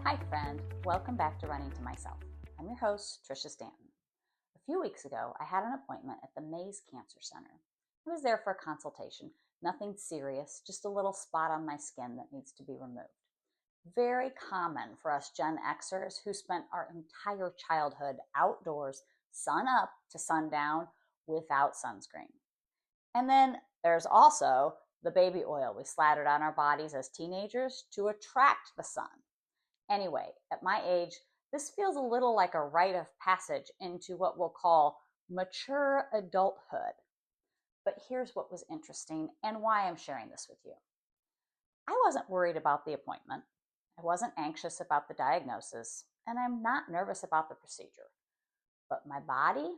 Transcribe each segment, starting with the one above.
Hi friend, welcome back to Running to Myself. I'm your host, Tricia Stanton. A few weeks ago, I had an appointment at the Mays Cancer Center. I was there for a consultation, nothing serious, just a little spot on my skin that needs to be removed. Very common for us Gen Xers who spent our entire childhood outdoors, sun up to sundown, without sunscreen. And then there's also the baby oil we slathered on our bodies as teenagers to attract the sun. Anyway, at my age, this feels a little like a rite of passage into what we'll call mature adulthood. But here's what was interesting and why I'm sharing this with you. I wasn't worried about the appointment. I wasn't anxious about the diagnosis, and I'm not nervous about the procedure. But my body,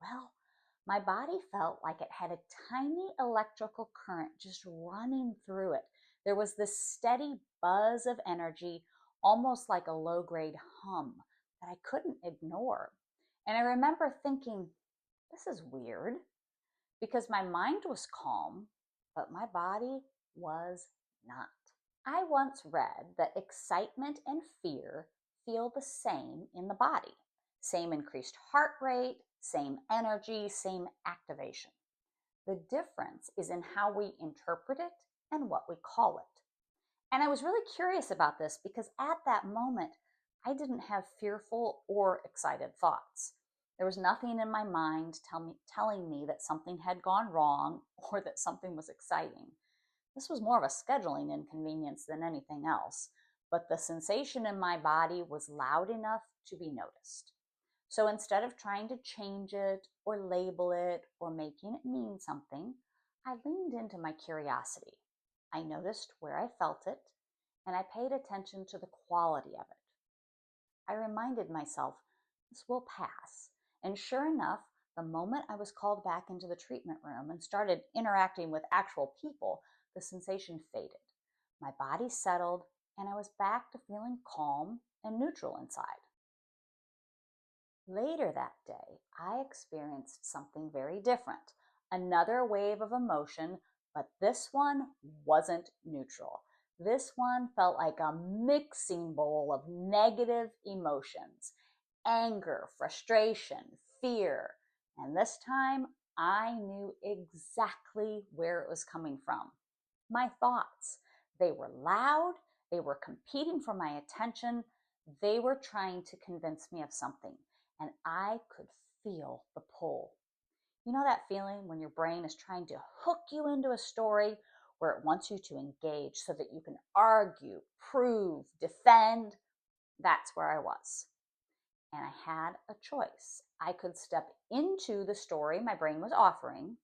well, my body felt like it had a tiny electrical current just running through it. There was this steady buzz of energy, almost like a low-grade hum that I couldn't ignore. And I remember thinking, this is weird, because my mind was calm, but my body was not. I once read that excitement and fear feel the same in the body. Same increased heart rate, same energy, same activation. The difference is in how we interpret it and what we call it. And I was really curious about this because at that moment, I didn't have fearful or excited thoughts. There was nothing in my mind telling me that something had gone wrong or that something was exciting. This was more of a scheduling inconvenience than anything else, but the sensation in my body was loud enough to be noticed. So instead of trying to change it or label it or making it mean something, I leaned into my curiosity. I noticed where I felt it, and I paid attention to the quality of it. I reminded myself, this will pass. And sure enough, the moment I was called back into the treatment room and started interacting with actual people, the sensation faded. My body settled, and I was back to feeling calm and neutral inside. Later that day, I experienced something very different. Another wave of emotion, but this one wasn't neutral. This one felt like a mixing bowl of negative emotions. Anger, frustration, fear. And this time, I knew exactly where it was coming from. My thoughts. They were loud. They were competing for my attention. They were trying to convince me of something. And I could feel the pull. You know that feeling when your brain is trying to hook you into a story where it wants you to engage so that you can argue, prove, defend? That's where I was. And I had a choice. I could step into the story my brain was offering,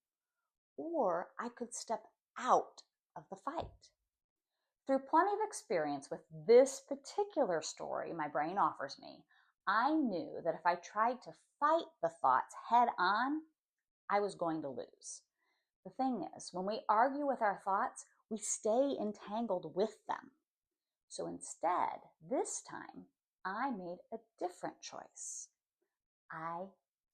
or I could step out of the fight. Through plenty of experience with this particular story my brain offers me, I knew that if I tried to fight the thoughts head on, I was going to lose. The thing is, when we argue with our thoughts, we stay entangled with them. So instead, this time, I made a different choice. I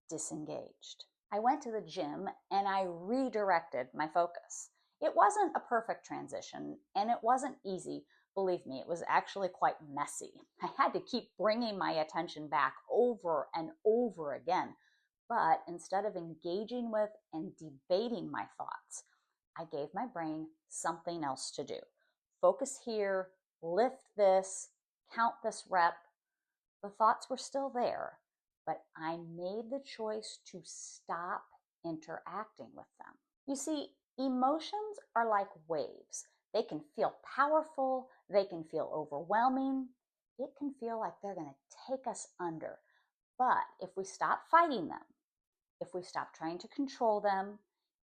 disengaged. I went to the gym and I redirected my focus. It wasn't a perfect transition and it wasn't easy. Believe me, it was actually quite messy. I had to keep bringing my attention back over and over again. But instead of engaging with and debating my thoughts, I gave my brain something else to do. Focus here, lift this, count this rep. The thoughts were still there, but I made the choice to stop interacting with them. You see, emotions are like waves. They can feel powerful, they can feel overwhelming, it can feel like they're going to take us under. But if we stop fighting them, if we stop trying to control them,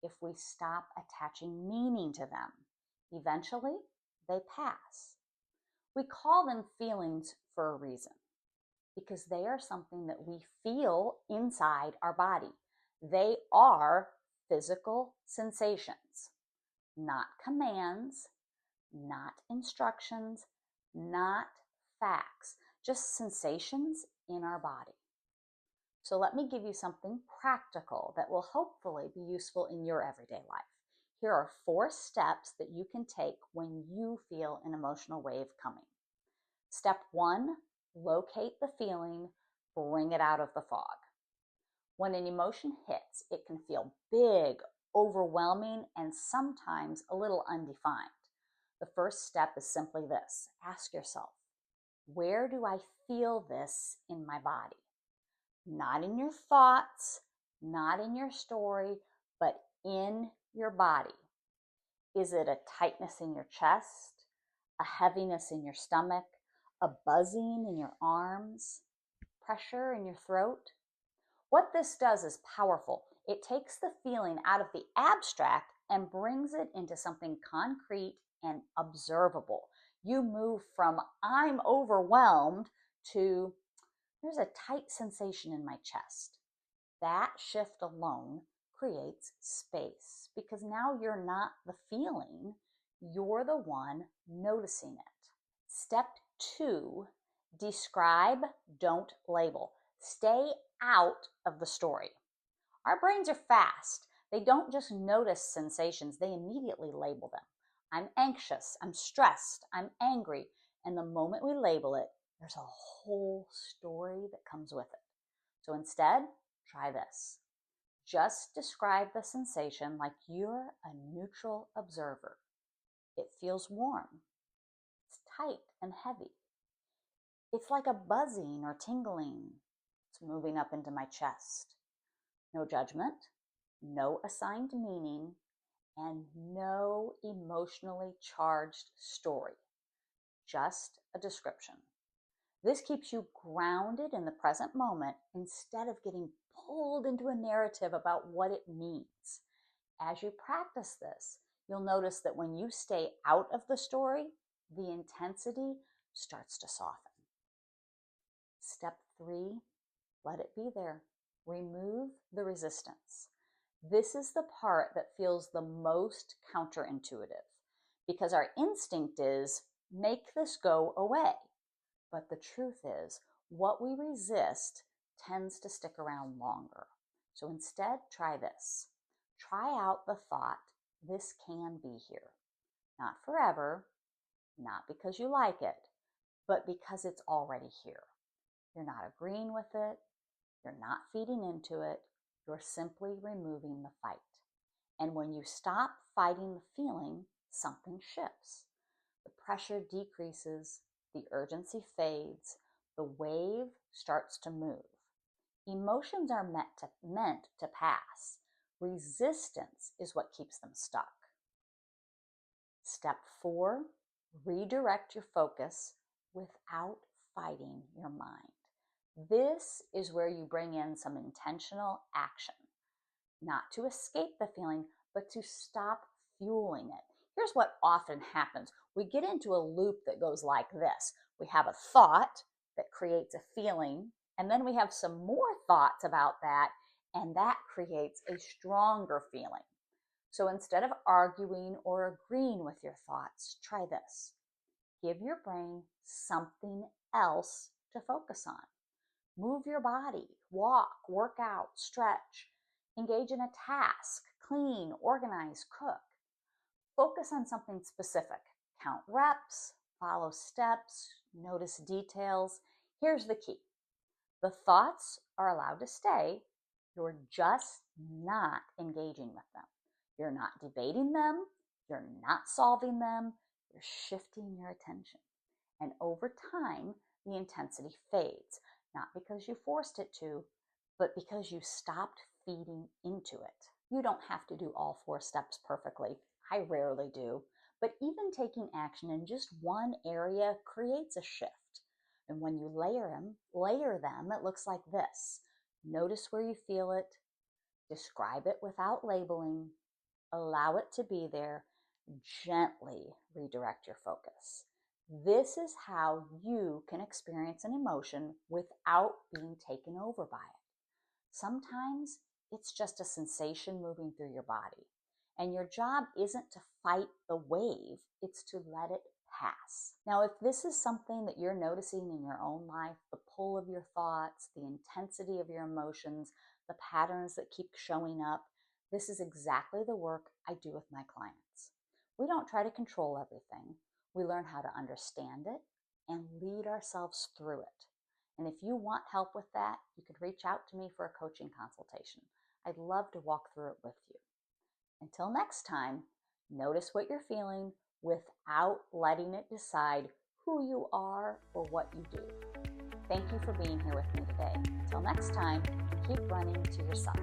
if we stop attaching meaning to them, eventually they pass. We call them feelings for a reason, because they are something that we feel inside our body. They are physical sensations, not commands, not instructions, not facts, just sensations in our body. So let me give you something practical that will hopefully be useful in your everyday life. Here are 4 steps that you can take when you feel an emotional wave coming. Step one, locate the feeling, bring it out of the fog. When an emotion hits, it can feel big, overwhelming, and sometimes a little undefined. The first step is simply this. Ask yourself, where do I feel this in my body? Not in your thoughts, not in your story, but in your body. Is it a tightness in your chest, a heaviness in your stomach, a buzzing in your arms, pressure in your throat? What this does is powerful. It takes the feeling out of the abstract and brings it into something concrete and observable. You move from I'm overwhelmed to there's a tight sensation in my chest. That shift alone creates space because now you're not the feeling, you're the one noticing it. Step two, describe, don't label. Stay out of the story. Our brains are fast. They don't just notice sensations, they immediately label them. I'm anxious, I'm stressed, I'm angry. And the moment we label it, there's a whole story that comes with it. So instead, try this. Just describe the sensation like you're a neutral observer. It feels warm. It's tight and heavy. It's like a buzzing or tingling. It's moving up into my chest. No judgment, no assigned meaning, and no emotionally charged story. Just a description. This keeps you grounded in the present moment instead of getting pulled into a narrative about what it means. As you practice this, you'll notice that when you stay out of the story, the intensity starts to soften. Step three, let it be there. Remove the resistance. This is the part that feels the most counterintuitive because our instinct is make this go away. But the truth is, what we resist tends to stick around longer. So instead, try this. Try out the thought, this can be here. Not forever, not because you like it, but because it's already here. You're not agreeing with it, you're not feeding into it, you're simply removing the fight. And when you stop fighting the feeling, something shifts. The pressure decreases, the urgency fades, the wave starts to move. Emotions are meant to pass. Resistance is what keeps them stuck. Step four, redirect your focus without fighting your mind. This is where you bring in some intentional action, not to escape the feeling, but to stop fueling it. Here's what often happens. We get into a loop that goes like this. We have a thought that creates a feeling, and then we have some more thoughts about that, and that creates a stronger feeling. So instead of arguing or agreeing with your thoughts, try this. Give your brain something else to focus on. Move your body, walk, work out, stretch, engage in a task, clean, organize, cook. Focus on something specific. Count reps, follow steps, notice details. Here's the key. The thoughts are allowed to stay. You're just not engaging with them. You're not debating them. You're not solving them. You're shifting your attention. And over time, the intensity fades. Not because you forced it to, but because you stopped feeding into it. You don't have to do all 4 steps perfectly. I rarely do. But even taking action in just one area creates a shift. And when you layer them, it looks like this. Notice where you feel it. Describe it without labeling. Allow it to be there. Gently redirect your focus. This is how you can experience an emotion without being taken over by it. Sometimes it's just a sensation moving through your body. And your job isn't to fight the wave, it's to let it pass. Now, if this is something that you're noticing in your own life, the pull of your thoughts, the intensity of your emotions, the patterns that keep showing up, this is exactly the work I do with my clients. We don't try to control everything. We learn how to understand it, and lead ourselves through it. And if you want help with that, you could reach out to me for a coaching consultation. I'd love to walk through it with you. Until next time, notice what you're feeling without letting it decide who you are or what you do. Thank you for being here with me today. Until next time, keep running to your summit.